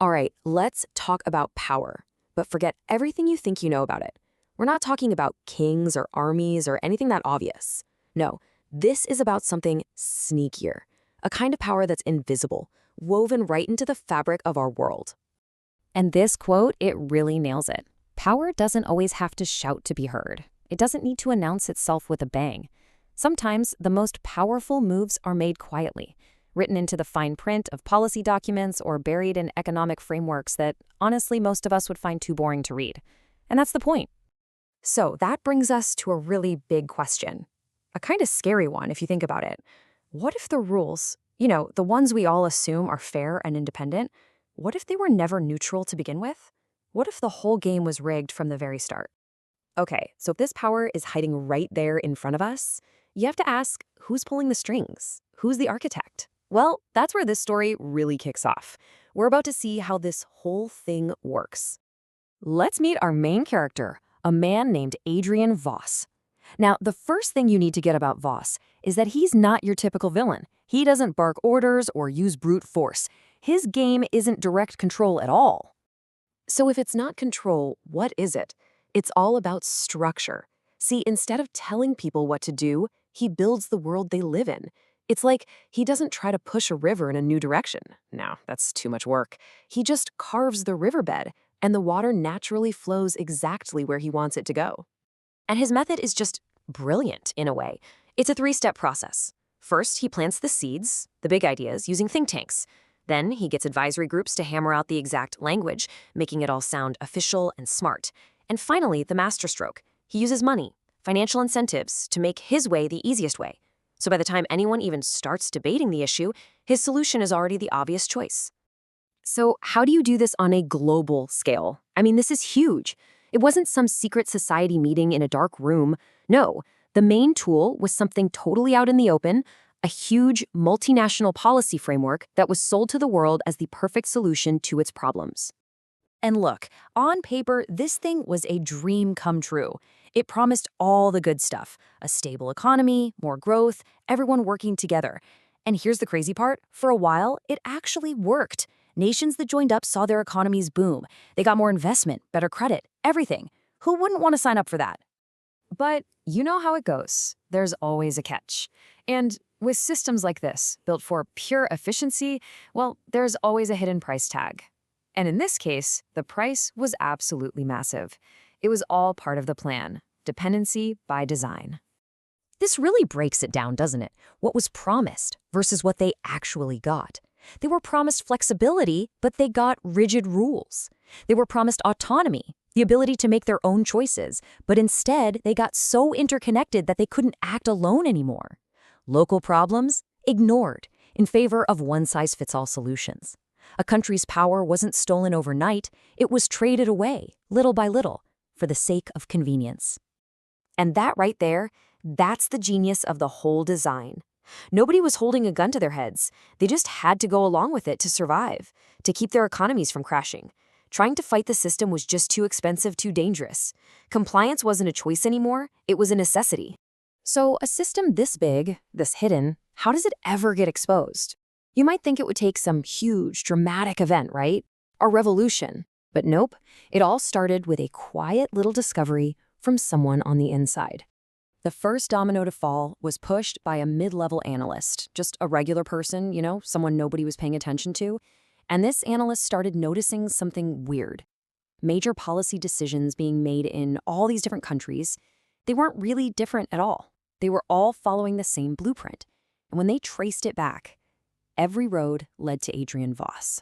All right, let's talk about power, but forget everything you think you know about it. We're not talking about kings or armies or anything that obvious. No, this is about something sneakier, a kind of power that's invisible, woven right into the fabric of our world. And this quote, it really nails it. Power doesn't always have to shout to be heard. It doesn't need to announce itself with a bang. Sometimes the most powerful moves are made quietly, written into the fine print of policy documents or buried in economic frameworks that, honestly, most of us would find too boring to read. And that's the point. So that brings us to a really big question. A kind of scary one if you think about it. What if the rules, the ones we all assume are fair and independent, what if they were never neutral to begin with? What if the whole game was rigged from the very start? Okay, so if this power is hiding right there in front of us, you have to ask, who's pulling the strings? Who's the architect? Well, that's where this story really kicks off. We're about to see how this whole thing works. Let's meet our main character, a man named Adrian Voss. Now, the first thing you need to get about Voss is that he's not your typical villain. He doesn't bark orders or use brute force. His game isn't direct control at all. So if it's not control, what is it? It's all about structure. See, instead of telling people what to do, he builds the world they live in. It's like he doesn't try to push a river in a new direction. No, that's too much work. He just carves the riverbed, and the water naturally flows exactly where he wants it to go. And his method is just brilliant in a way. It's a three-step process. First, he plants the seeds, the big ideas, using think tanks. Then he gets advisory groups to hammer out the exact language, making it all sound official and smart. And finally, the masterstroke. He uses money, financial incentives, to make his way the easiest way. So by the time anyone even starts debating the issue, his solution is already the obvious choice. So how do you do this on a global scale? I mean, this is huge. It wasn't some secret society meeting in a dark room. No, the main tool was something totally out in the open, a huge multinational policy framework that was sold to the world as the perfect solution to its problems. And look, on paper, this thing was a dream come true. It promised all the good stuff, a stable economy, more growth, everyone working together. And here's the crazy part, for a while, it actually worked. Nations that joined up saw their economies boom. They got more investment, better credit, everything. Who wouldn't want to sign up for that? But you know how it goes. There's always a catch. And with systems like this, built for pure efficiency, well, there's always a hidden price tag. And in this case, the price was absolutely massive. It was all part of the plan, dependency by design. This really breaks it down, doesn't it? What was promised versus what they actually got. They were promised flexibility, but they got rigid rules. They were promised autonomy, the ability to make their own choices, but instead they got so interconnected that they couldn't act alone anymore. Local problems ignored in favor of one-size-fits-all solutions. A country's power wasn't stolen overnight, it was traded away, little by little, for the sake of convenience. And that right there, that's the genius of the whole design. Nobody was holding a gun to their heads. They just had to go along with it to survive, to keep their economies from crashing. Trying to fight the system was just too expensive, too dangerous. Compliance wasn't a choice anymore, it was a necessity. So a system this big, this hidden, how does it ever get exposed? You might think it would take some huge, dramatic event, right? A revolution. But nope, it all started with a quiet little discovery from someone on the inside. The first domino to fall was pushed by a mid-level analyst, just a regular person, someone nobody was paying attention to. And this analyst started noticing something weird. Major policy decisions being made in all these different countries, they weren't really different at all. They were all following the same blueprint. And when they traced it back, every road led to Adrian Voss.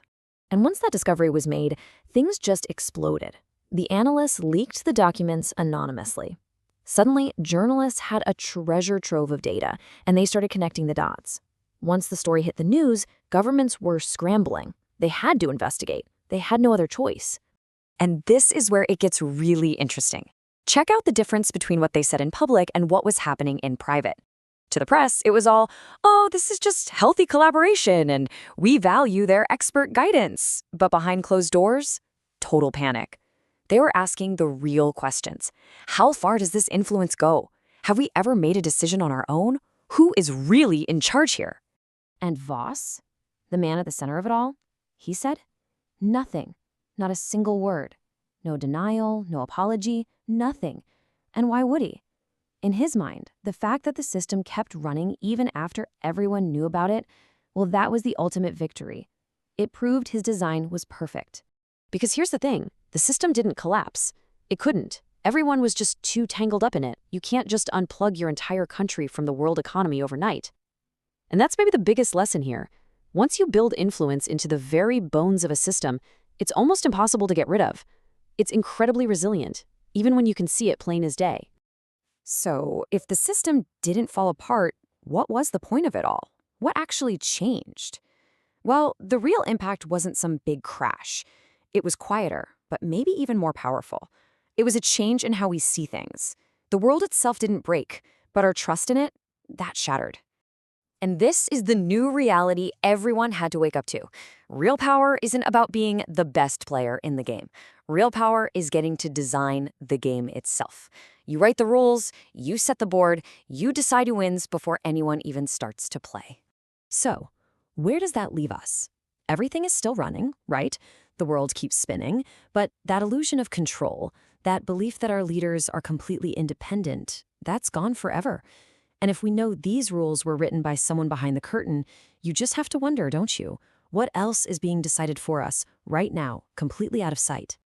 And once that discovery was made, things just exploded. The analysts leaked the documents anonymously. Suddenly, journalists had a treasure trove of data, and they started connecting the dots. Once the story hit the news, governments were scrambling. They had to investigate. They had no other choice. And this is where it gets really interesting. Check out the difference between what they said in public and what was happening in private. To the press, it was all, oh, this is just healthy collaboration, and we value their expert guidance. But behind closed doors, total panic. They were asking the real questions. How far does this influence go? Have we ever made a decision on our own? Who is really in charge here? And Voss, the man at the center of it all, he said, Nothing. Not a single word. No denial, no apology, nothing. And why would he? In his mind, the fact that the system kept running even after everyone knew about it, well, that was the ultimate victory. It proved his design was perfect. Because here's the thing, the system didn't collapse. It couldn't. Everyone was just too tangled up in it. You can't just unplug your entire country from the world economy overnight. And that's maybe the biggest lesson here. Once you build influence into the very bones of a system, it's almost impossible to get rid of. It's incredibly resilient, even when you can see it plain as day. So, if the system didn't fall apart, what was the point of it all? What actually changed? Well, the real impact wasn't some big crash. It was quieter, but maybe even more powerful. It was a change in how we see things. The world itself didn't break, but our trust in it, that shattered. And this is the new reality everyone had to wake up to. Real power isn't about being the best player in the game. Real power is getting to design the game itself. You write the rules, you set the board, you decide who wins before anyone even starts to play. So, where does that leave us? Everything is still running, right? The world keeps spinning, but that illusion of control, that belief that our leaders are completely independent, that's gone forever. And if we know these rules were written by someone behind the curtain, you just have to wonder, don't you? What else is being decided for us right now, completely out of sight?